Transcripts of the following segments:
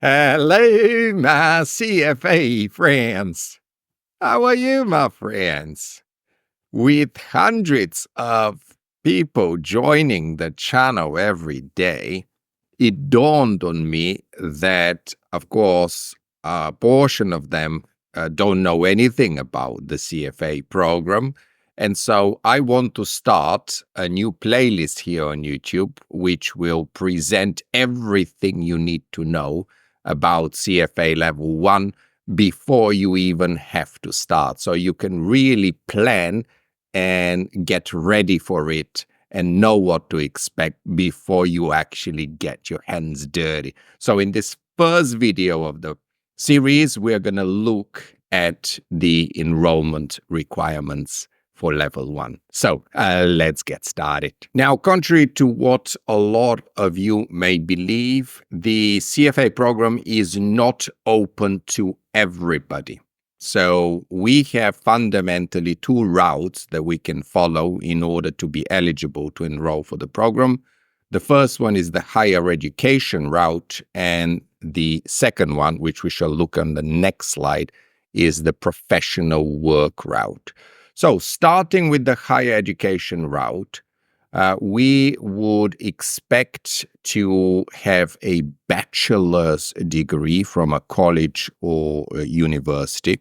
Hello, my CFA friends. How are you, my friends? With hundreds of people joining the channel every day, it dawned on me that, of course, a portion of them don't know anything about the CFA program. And so I want to start a new playlist here on YouTube, which will present everything you need to know about CFA Level 1 before you even have to start. So you can really plan and get ready for it and know what to expect before you actually get your hands dirty. So in this first video of the series, we're going to look at the enrollment requirements for level 1. So let's get started. Now, contrary to what a lot of you may believe, the CFA program is not open to everybody. So we have fundamentally two routes that we can follow in order to be eligible to enroll for the program. The first one is the higher education route, and the second one, which we shall look on the next slide, is the professional work route. So starting with the higher education route, we would expect to have a bachelor's degree from a college or a university.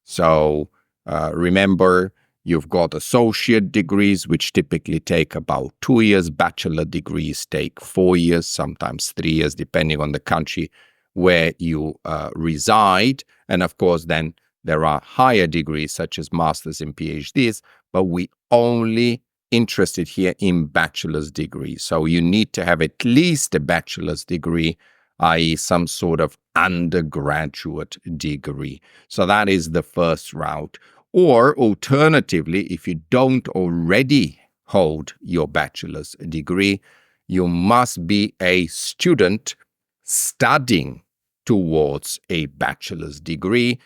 So remember, you've got associate degrees, which typically take about 2 years. Bachelor degrees take 4 years, sometimes 3 years, depending on the country where you reside. And of course, then there are higher degrees such as masters and PhDs, but we only interested here in bachelor's degrees. So you need to have at least a bachelor's degree, i.e. some sort of undergraduate degree. So that is the first route. Or alternatively, if you don't already hold your bachelor's degree, you must be a student studying towards a bachelor's degree,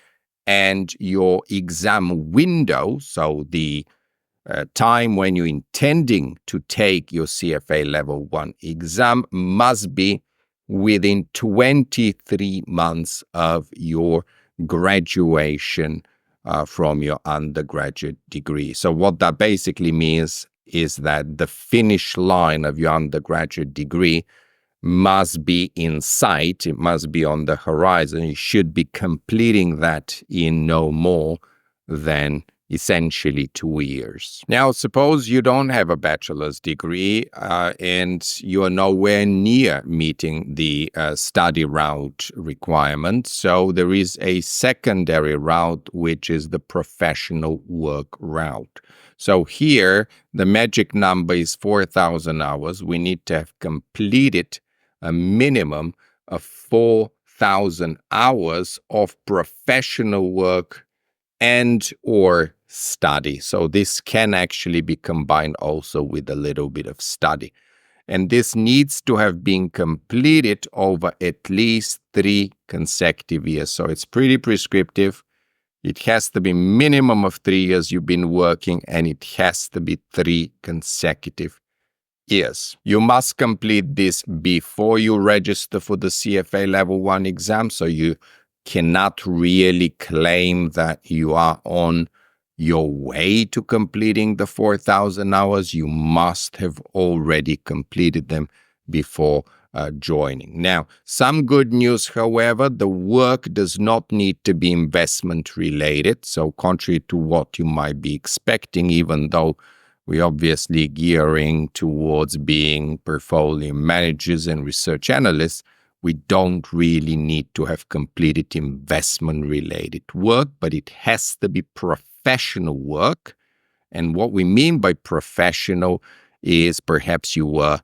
and your exam window, so the time when you're intending to take your CFA Level 1 exam, must be within 23 months of your graduation from your undergraduate degree. So what that basically means is that the finish line of your undergraduate degree must be in sight. It must be on the horizon. You should be completing that in no more than essentially 2 years. Now, suppose you don't have a bachelor's degree and you are nowhere near meeting the study route requirement. So there is a secondary route, which is the professional work route. So here, the magic number is 4,000 hours. We need to have completed a minimum of 4,000 hours of professional work and or study. So this can actually be combined also with a little bit of study. And this needs to have been completed over at least 3 consecutive years. So it's pretty prescriptive. It has to be minimum of 3 years you've been working, and it has to be 3 consecutive years. You must complete this before you register for the CFA Level 1 exam, so you cannot really claim that you are on your way to completing the 4,000 hours. You must have already completed them before joining. Now, some good news, however, the work does not need to be investment related. So contrary to what you might be expecting, even though we're obviously gearing towards being portfolio managers and research analysts, we don't really need to have completed investment-related work, but it has to be professional work. And what we mean by professional is perhaps you were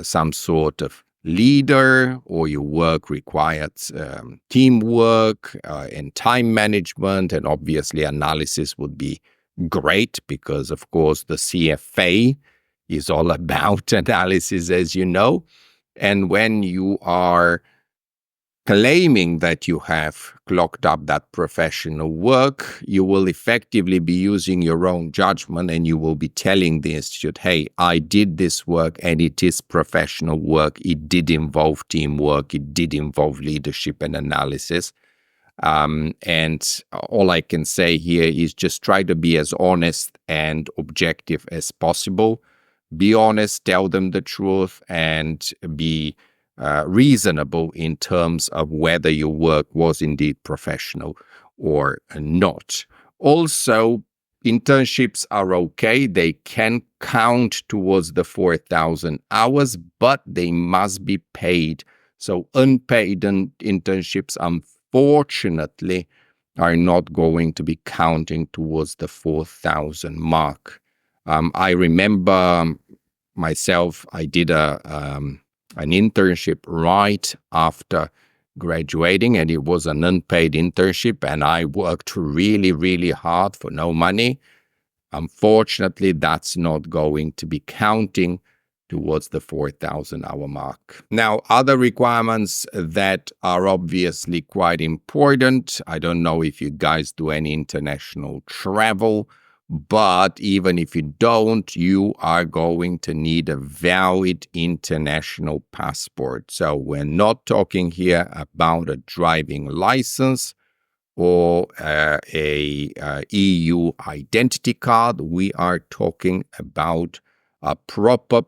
some sort of leader, or your work required teamwork and time management, and obviously analysis would be great because, of course, the CFA is all about analysis, as you know. And when you are claiming that you have clocked up that professional work, you will effectively be using your own judgment, and you will be telling the institute, hey, I did this work and it is professional work. It did involve teamwork. It did involve leadership and analysis. And all I can say here is just try to be as honest and objective as possible. Be honest, tell them the truth, and be reasonable in terms of whether your work was indeed professional or not. Also, internships are okay. They can count towards the 4,000 hours, but they must be paid. So unpaid internships, unfortunately, are not going to be counting towards the 4,000 mark. I remember myself, I did an internship right after graduating, and it was an unpaid internship, and I worked really, really hard for no money. Unfortunately, that's not going to be counting towards the 4,000 hour mark. Now, other requirements that are obviously quite important. I don't know if you guys do any international travel, but even if you don't, you are going to need a valid international passport. So we're not talking here about a driving license or a EU identity card. We are talking about a proper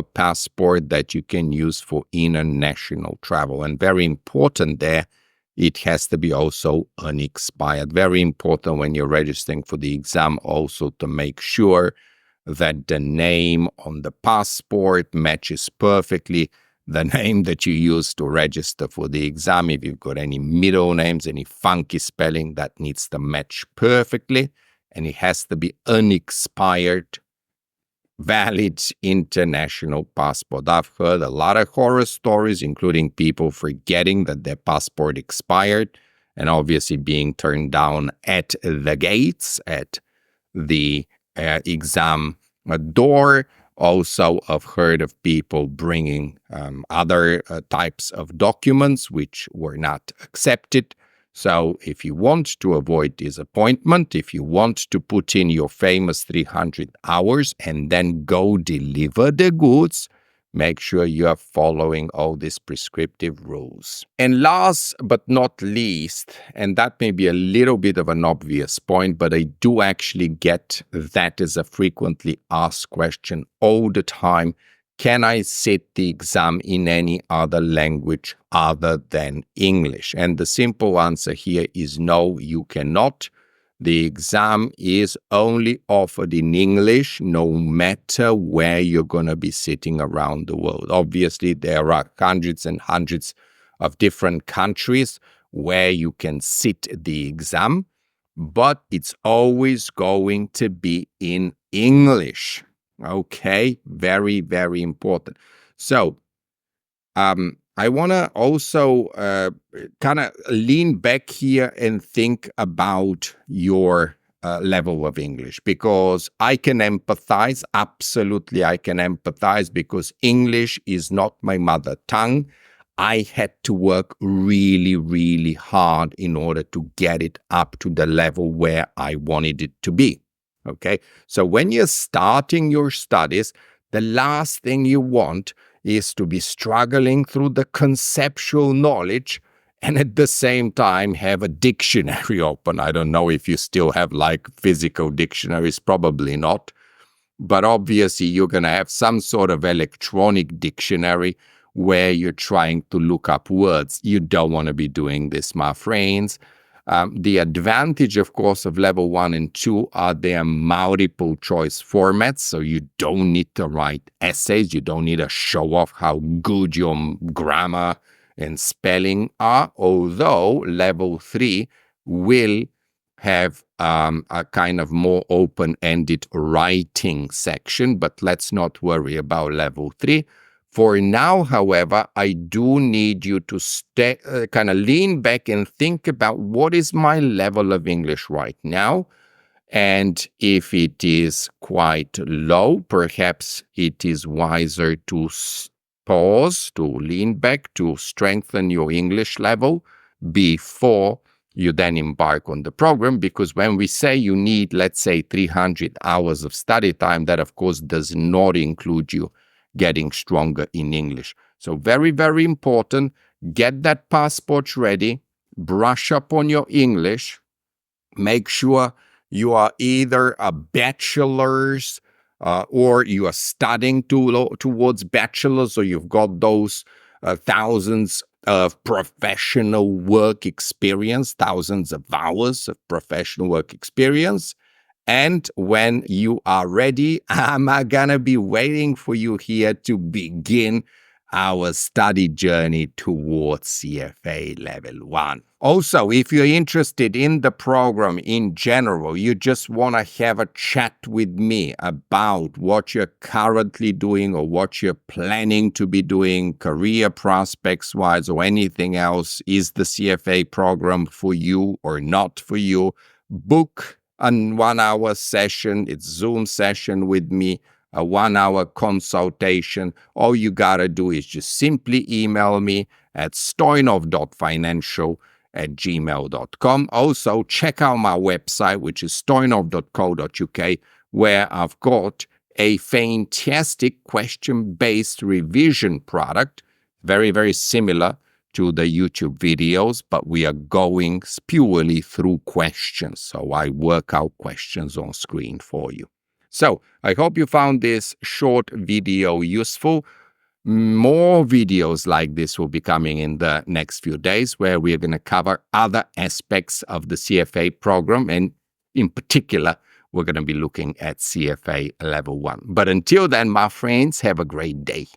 passport that you can use for international travel. And very important there, it has to be also unexpired. Very important when you're registering for the exam also to make sure that the name on the passport matches perfectly the name that you use to register for the exam. If you've got any middle names, any funky spelling, that needs to match perfectly. And it has to be unexpired, valid international passport. I've heard a lot of horror stories, including people forgetting that their passport expired and obviously being turned down at the gates, at the exam door. Also, I've heard of people bringing other types of documents which were not accepted. So if you want to avoid disappointment, if you want to put in your famous 300 hours and then go deliver the goods, make sure you are following all these prescriptive rules. And last but not least, and that may be a little bit of an obvious point, but I do actually get that as a frequently asked question all the time. Can I sit the exam in any other language other than English? And the simple answer here is no, you cannot. The exam is only offered in English, no matter where you're going to be sitting around the world. Obviously, there are hundreds and hundreds of different countries where you can sit the exam, but it's always going to be in English. Okay, very, very important. So, I want to also kind of lean back here and think about your level of English, because I can empathize. Absolutely, I can empathize, because English is not my mother tongue. I had to work really, really hard in order to get it up to the level where I wanted it to be. Okay, so when you're starting your studies, the last thing you want is to be struggling through the conceptual knowledge and at the same time have a dictionary open. I don't know if you still have like physical dictionaries, probably not. But obviously you're going to have some sort of electronic dictionary where you're trying to look up words. You don't want to be doing this, my friends. The advantage, of course, of level 1 and 2 are their multiple choice formats. So you don't need to write essays. You don't need to show off how good your grammar and spelling are. Although level 3 will have a kind of more open-ended writing section, but let's not worry about level 3. For now, however, I do need you to kind of lean back and think about what is my level of English right now. And if it is quite low, perhaps it is wiser to pause, to lean back, to strengthen your English level before you then embark on the program. Because when we say you need, let's say, 300 hours of study time, that of course does not include you getting stronger in English. So very, very important. Get that passport ready, brush up on your English, make sure you are either a bachelor's or you are studying towards bachelor's, or you've got those thousands of professional work experience, thousands of hours of professional work experience. And when you are ready, I'm going to be waiting for you here to begin our study journey towards CFA Level 1. Also, if you're interested in the program in general, you just want to have a chat with me about what you're currently doing or what you're planning to be doing, career prospects-wise, or anything else, is the CFA program for you or not for you? Book a 1-hour session, it's Zoom session with me, a 1-hour consultation. All you gotta do is just simply email me at stoinov.financial@gmail.com. Also, check out my website, which is stoinov.co.uk, where I've got a fantastic question-based revision product, very, very similar to the YouTube videos, but we are going purely through questions. So I work out questions on screen for you. So I hope you found this short video useful. More videos like this will be coming in the next few days, where we're going to cover other aspects of the CFA program. And in particular, we're going to be looking at CFA Level 1. But until then, my friends, have a great day.